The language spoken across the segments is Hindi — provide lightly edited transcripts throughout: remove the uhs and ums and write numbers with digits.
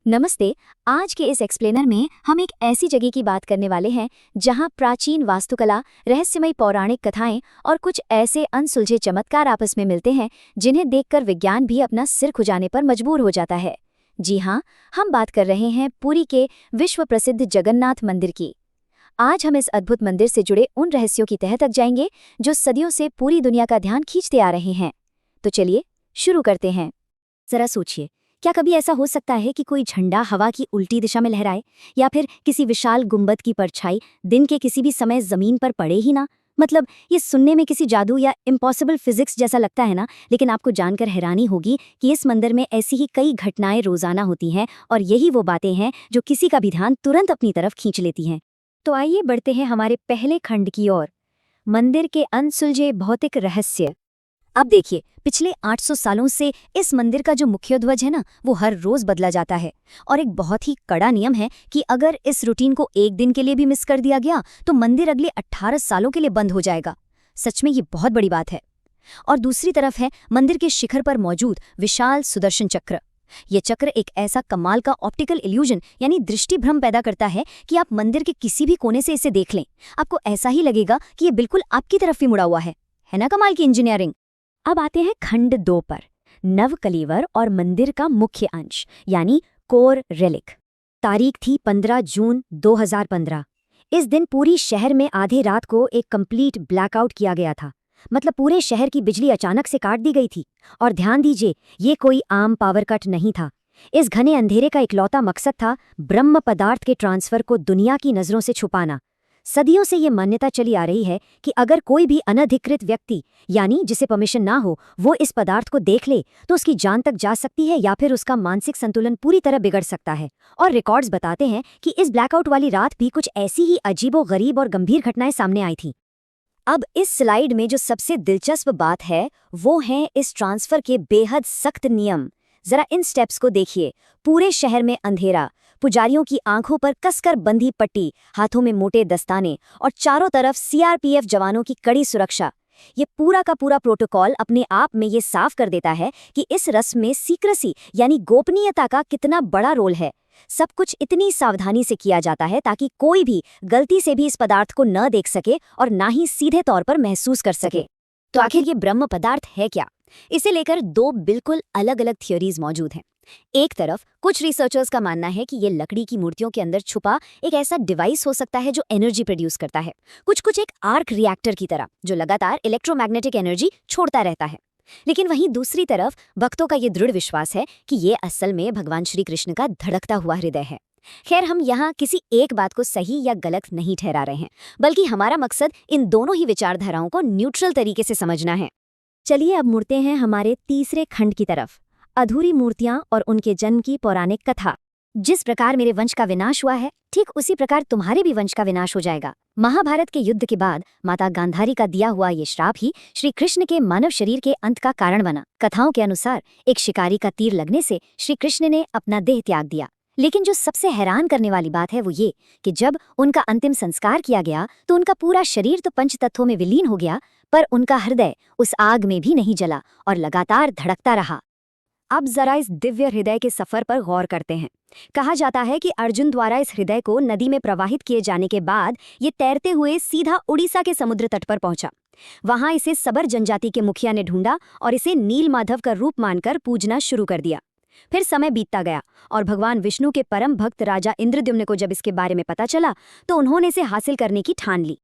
नमस्ते। आज के इस एक्सप्लेनर में हम एक ऐसी जगह की बात करने वाले हैं जहां प्राचीन वास्तुकला, रहस्यमयी पौराणिक कथाएं और कुछ ऐसे अनसुलझे चमत्कार आपस में मिलते हैं जिन्हें देखकर विज्ञान भी अपना सिर खुजाने पर मजबूर हो जाता है। जी हाँ, हम बात कर रहे हैं पुरी के विश्व प्रसिद्ध जगन्नाथ मंदिर की। आज हम इस अद्भुत मंदिर से जुड़े उन रहस्यों की तह तक जाएंगे जो सदियों से पूरी दुनिया का ध्यान खींचते आ रहे हैं। तो चलिए शुरू करते हैं। जरा सोचिए, क्या कभी ऐसा हो सकता है कि कोई झंडा हवा की उल्टी दिशा में लहराए, या फिर किसी विशाल गुंबद की परछाई दिन के किसी भी समय जमीन पर पड़े ही ना? मतलब ये सुनने में किसी जादू या इम्पॉसिबल फिजिक्स जैसा लगता है ना, लेकिन आपको जानकर हैरानी होगी कि इस मंदिर में ऐसी ही कई घटनाएं रोजाना होती हैं और यही वो बातें हैं जो किसी का भी ध्यान तुरंत अपनी तरफ खींच लेती हैं। तो आइए बढ़ते हैं हमारे पहले खंड की ओर, मंदिर के अनसुलझे भौतिक रहस्य। अब देखिए, पिछले 800 सालों से इस मंदिर का जो मुख्य ध्वज है ना, वो हर रोज बदला जाता है। और एक बहुत ही कड़ा नियम है कि अगर इस रूटीन को एक दिन के लिए भी मिस कर दिया गया तो मंदिर अगले 18 सालों के लिए बंद हो जाएगा। सच में ये बहुत बड़ी बात है। और दूसरी तरफ है मंदिर के शिखर पर मौजूद विशाल सुदर्शन चक्र। ये चक्र एक ऐसा कमाल का ऑप्टिकल इल्यूजन यानी दृष्टि भ्रम पैदा करता है कि आप मंदिर के किसी भी कोने से इसे देख लें, आपको ऐसा ही लगेगा कि ये बिल्कुल आपकी तरफ ही मुड़ा हुआ है ना? कमाल की इंजीनियरिंग। अब आते हैं खंड 2 पर, नवकलेवर और मंदिर का मुख्य अंश यानी कोर रेलिक। तारीख थी 15 जून 2015। इस दिन पूरी शहर में आधे रात को एक कंप्लीट ब्लैकआउट किया गया था। मतलब पूरे शहर की बिजली अचानक से काट दी गई थी। और ध्यान दीजिए, ये कोई आम पावर कट नहीं था। इस घने अंधेरे का इकलौता मकसद था ब्रह्म पदार्थ के ट्रांसफर को दुनिया की नजरों से छुपाना। सदियों से ये मान्यता चली आ रही है कि अगर कोई भी अनधिकृत व्यक्ति यानी जिसे परमिशन ना हो वो इस पदार्थ को देख ले तो उसकी जान तक जा सकती है या फिर उसका मानसिक संतुलन पूरी तरह बिगड़ सकता है। और रिकॉर्ड्स बताते हैं कि इस ब्लैकआउट वाली रात भी कुछ ऐसी ही अजीबोगरीब और गंभीर घटनाएं सामने आई थीं। अब इस स्लाइड में जो सबसे दिलचस्प बात है वो है इस ट्रांसफर के बेहद सख्त नियम। जरा इन स्टेप्स को देखिए। पूरे शहर में अंधेरा, पुजारियों की आंखों पर कसकर बंधी पट्टी, हाथों में मोटे दस्ताने और चारों तरफ सीआरपीएफ जवानों की कड़ी सुरक्षा। ये पूरा का पूरा प्रोटोकॉल अपने आप में ये साफ कर देता है कि इस रस्म में सीक्रेसी यानी गोपनीयता का कितना बड़ा रोल है। सब कुछ इतनी सावधानी से किया जाता है ताकि कोई भी गलती से भी इस पदार्थ को न देख सके और ना ही सीधे तौर पर महसूस कर सके। तो आखिर ये ब्रह्म पदार्थ है क्या? इसे लेकर दो बिल्कुल अलग अलग थियोरीज मौजूद हैं। एक तरफ कुछ रिसर्चर्स का मानना है कि ये लकड़ी की मूर्तियों के अंदर छुपा एक ऐसा डिवाइस हो सकता है जो एनर्जी प्रोड्यूस करता है, कुछ एक आर्क रिएक्टर की तरह जो लगातार इलेक्ट्रोमैग्नेटिक एनर्जी छोड़ता रहता है। लेकिन वहीं दूसरी तरफ भक्तों का ये दृढ़ विश्वास है कि ये असल में भगवान श्री कृष्ण का धड़कता हुआ हृदय है। खैर, हम यहाँ किसी एक बात को सही या गलत नहीं ठहरा रहे हैं, बल्कि हमारा मकसद इन दोनों ही विचारधाराओं को न्यूट्रल तरीके से समझना है। चलिए अब मुड़ते हैं हमारे तीसरे खंड की तरफ, अधूरी मूर्तियां और उनके जन्म की पौराणिक कथा। जिस प्रकार मेरे वंश का विनाश हुआ है, ठीक उसी प्रकार तुम्हारे भी वंश का विनाश हो जाएगा। महाभारत के युद्ध के बाद माता गांधारी का दिया हुआ ये श्राप ही श्री कृष्ण के मानव शरीर के अंत का कारण बना। कथाओं के अनुसार एक शिकारी का तीर लगने से श्री कृष्ण ने अपना देह त्याग दिया। लेकिन जो सबसे हैरान करने वाली बात है वो ये कि जब उनका अंतिम संस्कार किया गया तो उनका पूरा शरीर तो पंच तत्वों में विलीन हो गया, पर उनका हृदय उस आग में भी नहीं जला और लगातार धड़कता रहा। अब जरा इस दिव्य हृदय के सफर पर गौर करते हैं। कहा जाता है कि अर्जुन द्वारा इस हृदय को नदी में प्रवाहित किए जाने के बाद ये तैरते हुए सीधा उड़ीसा के समुद्र तट पर पहुंचा। वहां इसे सबर जनजाति के मुखिया ने ढूंढा और इसे नील माधव का रूप मानकर पूजना शुरू कर दिया। फिर समय बीतता गया और भगवान विष्णु के परम भक्त राजा इंद्रद्युम्न को जब इसके बारे में पता चला तो उन्होंने इसे हासिल करने की ठान ली।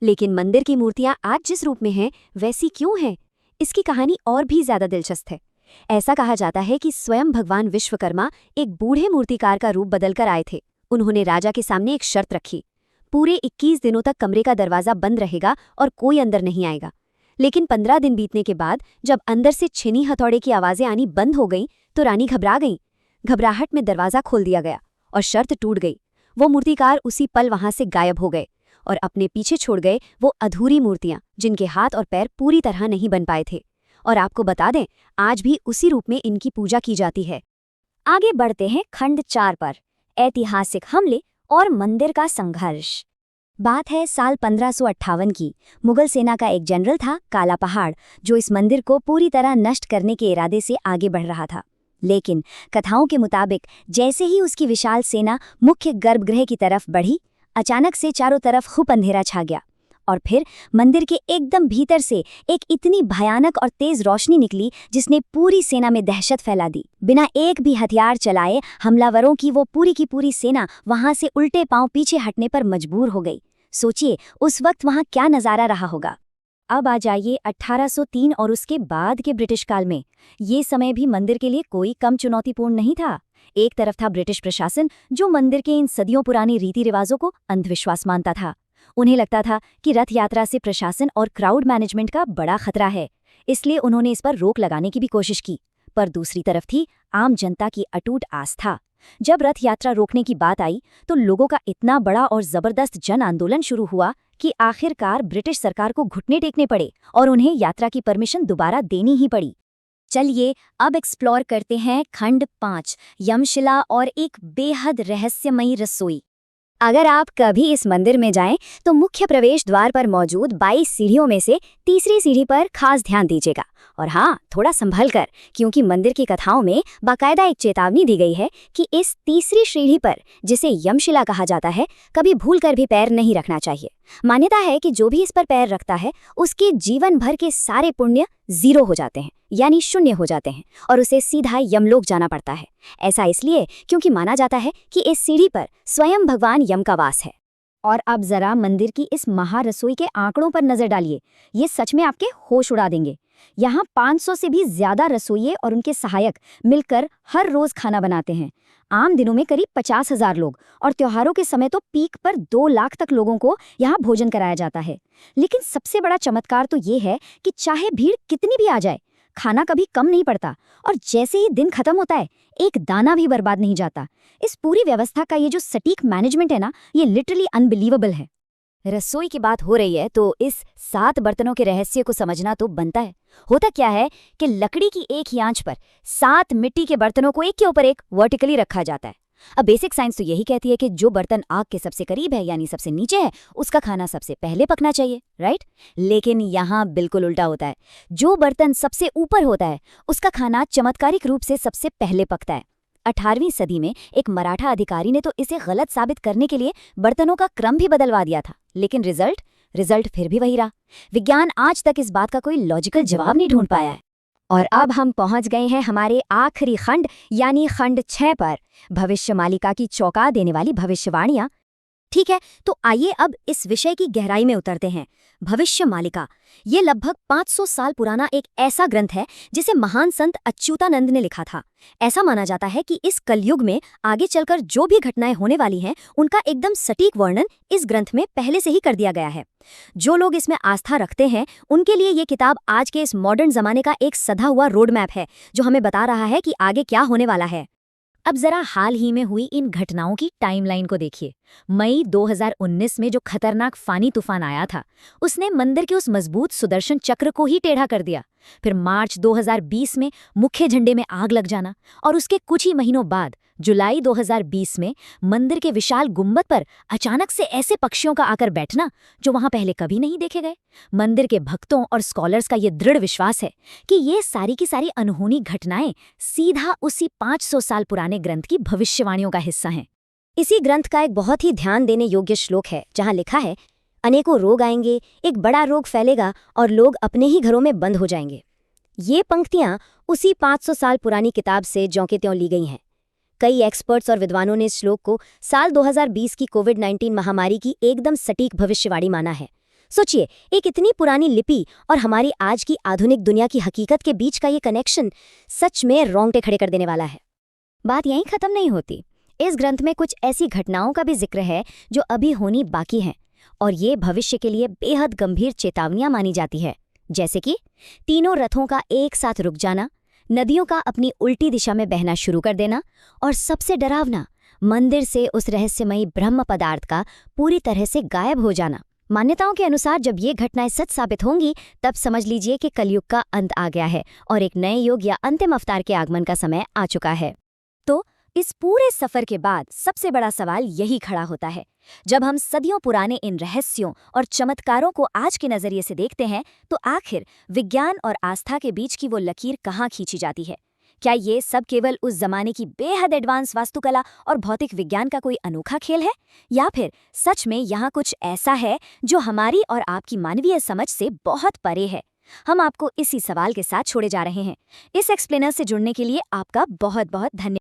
लेकिन मंदिर की मूर्तियां आज जिस रूप में हैं वैसी क्यों हैं? इसकी कहानी और भी ज्यादा दिलचस्प है। ऐसा कहा जाता है कि स्वयं भगवान विश्वकर्मा एक बूढ़े मूर्तिकार का रूप बदलकर आए थे। उन्होंने राजा के सामने एक शर्त रखी, पूरे 21 दिनों तक कमरे का दरवाजा बंद रहेगा और कोई अंदर नहीं आएगा। लेकिन 15 दिन बीतने के बाद जब अंदर से छीनी हथौड़े की आवाजें आनी बंद हो गईं तो रानी घबरा गईं। घबराहट में दरवाजा खोल दिया गया और शर्त टूट गई। वो मूर्तिकार उसी पल वहां से गायब हो गए और अपने पीछे छोड़ गए वो अधूरी मूर्तियां जिनके हाथ और पैर पूरी तरह नहीं बन पाए थे। और आपको बता दें, आज भी उसी रूप में इनकी पूजा की जाती है। आगे बढ़ते हैं खंड 4 पर, ऐतिहासिक हमले और मंदिर का संघर्ष। बात है साल 1558 की। मुगल सेना का एक जनरल था काला पहाड़, जो इस मंदिर को पूरी तरह नष्ट करने के इरादे से आगे बढ़ रहा था। लेकिन कथाओं के मुताबिक जैसे ही उसकी विशाल सेना मुख्य गर्भगृह की तरफ बढ़ी, अचानक से चारों तरफ खूब अंधेरा छा गया और फिर मंदिर के एकदम भीतर से एक इतनी भयानक और तेज रोशनी निकली जिसने पूरी सेना में दहशत फैला दी। बिना एक भी हथियार चलाए हमलावरों की वो पूरी की पूरी सेना वहां से उल्टे पांव पीछे हटने पर मजबूर हो गई। सोचिए उस वक्त वहां क्या नजारा रहा होगा। अब आ जाइए 1803 और उसके बाद के ब्रिटिश काल में। ये समय भी मंदिर के लिए कोई कम चुनौतीपूर्ण नहीं था। एक तरफ था ब्रिटिश प्रशासन जो मंदिर के इन सदियों पुराने रीति रिवाजों को अंधविश्वास मानता था। उन्हें लगता था कि रथ यात्रा से प्रशासन और क्राउड मैनेजमेंट का बड़ा खतरा है, इसलिए उन्होंने इस पर रोक लगाने की भी कोशिश की। पर दूसरी तरफ थी आम जनता की अटूट आस्था। जब रथ यात्रा रोकने की बात आई तो लोगों का इतना बड़ा और जबरदस्त जन आंदोलन शुरू हुआ कि आखिरकार ब्रिटिश सरकार को घुटने टेकने पड़े और उन्हें यात्रा की परमिशन दोबारा देनी ही पड़ी। चलिए अब एक्सप्लोर करते हैं खंड 5, यमशिला और एक बेहद रहस्यमयी रसोई। अगर आप कभी इस मंदिर में जाएं तो मुख्य प्रवेश द्वार पर मौजूद 22 सीढ़ियों में से तीसरी सीढ़ी पर खास ध्यान दीजिएगा। और हाँ, थोड़ा संभल कर, क्योंकि मंदिर की कथाओं में बाकायदा एक चेतावनी दी गई है कि इस तीसरी सीढ़ी पर, जिसे यमशिला कहा जाता है, कभी भूलकर भी पैर नहीं रखना चाहिए। मान्यता है कि जो भी इस पर पैर रखता है उसके जीवन भर के सारे पुण्य जीरो हो जाते हैं, यानी शून्य हो जाते हैं, और उसे सीधा यमलोक जाना पड़ता है। ऐसा इसलिए क्योंकि माना जाता है कि इस सीढ़ी पर स्वयं भगवान यम का वास है। और अब जरा मंदिर की इस महारसोई के आंकड़ों पर नजर डालिए। ये सच में आपके होश उड़ा देंगे। यहाँ 500 से भी ज्यादा रसोइये और उनके सहायक मिलकर हर रोज खाना बनाते हैं। आम दिनों में करीब 50,000 लोग और त्योहारों के समय तो पीक पर 2 लाख तक लोगों को यहाँ भोजन कराया जाता है। लेकिन सबसे बड़ा चमत्कार तो ये है कि चाहे भीड़ कितनी भी आ जाए, खाना कभी कम नहीं पड़ता और जैसे ही दिन खत्म होता है एक दाना भी बर्बाद नहीं जाता। इस पूरी व्यवस्था का ये जो सटीक मैनेजमेंट है ना, ये लिटरली अनबिलीवेबल है। रसोई की बात हो रही है तो इस 7 बर्तनों के रहस्य को समझना तो बनता है। होता क्या है कि लकड़ी की एक ही आंच पर 7 मिट्टी के बर्तनों को एक के ऊपर एक वर्टिकली रखा जाता है। अब बेसिक साइंस तो यही कहती है कि जो बर्तन आग के सबसे करीब है, यानी सबसे नीचे है, उसका खाना सबसे पहले पकना चाहिए, राइट? लेकिन यहाँ बिल्कुल उल्टा होता है। जो बर्तन सबसे ऊपर होता है उसका खाना चमत्कारिक रूप से सबसे पहले पकता है। 18वीं सदी में एक मराठा अधिकारी ने तो इसे गलत साबित करने के लिए बर्तनों का क्रम भी बदलवा दिया था, लेकिन रिजल्ट फिर भी वही रहा। विज्ञान आज तक इस बात का कोई लॉजिकल जवाब नहीं ढूंढ पाया है। और अब हम पहुंच गए हैं हमारे आखिरी खंड यानी खंड 6 पर, भविष्यमालिका की चौंका देने वाली भविष्यवाणियां। ठीक है, तो आइए अब इस विषय की गहराई में उतरते हैं। भविष्यमालिका ये लगभग 500 साल पुराना एक ऐसा ग्रंथ है जिसे महान संत अच्युतानंद ने लिखा था। ऐसा माना जाता है कि इस कलयुग में आगे चलकर जो भी घटनाएं होने वाली हैं उनका एकदम सटीक वर्णन इस ग्रंथ में पहले से ही कर दिया गया है। जो लोग इसमें आस्था रखते हैं उनके लिए ये किताब आज के इस मॉडर्न जमाने का एक सधा हुआ रोड मैप है जो हमें बता रहा है कि आगे क्या होने वाला है। अब जरा हाल ही में हुई इन घटनाओं की टाइमलाइन को देखिए। मई 2019 में जो खतरनाक फानी तूफान आया था उसने मंदिर के उस मजबूत सुदर्शन चक्र को ही टेढ़ा कर दिया। फिर मार्च 2020 में मुख्य झंडे में आग लग जाना और उसके कुछ ही महीनों बाद जुलाई 2020 में मंदिर के विशाल गुंबद पर अचानक से ऐसे पक्षियों का आकर बैठना जो वहां पहले कभी नहीं देखे गए। मंदिर के भक्तों और स्कॉलर्स का ये दृढ़ विश्वास है कि ये सारी की सारी अनहोनी घटनाएं सीधा उसी 500 साल पुराने ग्रंथ की भविष्यवाणियों का हिस्सा हैं। इसी ग्रंथ का एक बहुत ही ध्यान देने योग्य श्लोक है जहां लिखा है, अनेकों रोग आएंगे, एक बड़ा रोग फैलेगा और लोग अपने ही घरों में बंद हो जाएंगे। ये पंक्तियां उसी 500 साल पुरानी किताब से ज्यों के त्यों ली गई हैं। कई एक्सपर्ट्स और विद्वानों ने इस श्लोक को साल 2020 की कोविड-19 महामारी की एकदम सटीक भविष्यवाणी माना है। सोचिए, एक इतनी पुरानी लिपि और हमारी आज की आधुनिक दुनिया की हकीकत के बीच का ये कनेक्शन सच में रोंगटे खड़े कर देने वाला है। बात यहीं खत्म नहीं होती। इस ग्रंथ में कुछ ऐसी घटनाओं का भी जिक्र है जो अभी होनी बाकी हैं और ये भविष्य के लिए बेहद गंभीर चेतावनियां मानी जाती है। जैसे कि तीनों रथों का एक साथ रुक जाना, नदियों का अपनी उल्टी दिशा में बहना शुरू कर देना और सबसे डरावना, मंदिर से उस रहस्यमयी ब्रह्म पदार्थ का पूरी तरह से गायब हो जाना। मान्यताओं के अनुसार जब ये घटनाएं सच साबित होंगी तब समझ लीजिए कि कलयुग का अंत आ गया है और एक नए युग या अंतिम अवतार के आगमन का समय आ चुका है। तो इस पूरे सफर के बाद सबसे बड़ा सवाल यही खड़ा होता है। जब हम सदियों पुराने इन रहस्यों और चमत्कारों को आज के नजरिए से देखते हैं तो आखिर विज्ञान और आस्था के बीच की वो लकीर कहाँ खींची जाती है? क्या ये सब केवल उस जमाने की बेहद एडवांस वास्तुकला और भौतिक विज्ञान का कोई अनोखा खेल है, या फिर सच में यहाँ कुछ ऐसा है जो हमारी और आपकी मानवीय समझ से बहुत परे है? हम आपको इसी सवाल के साथ छोड़े जा रहे हैं। इस एक्सप्लेनर से जुड़ने के लिए आपका बहुत बहुत धन्यवाद।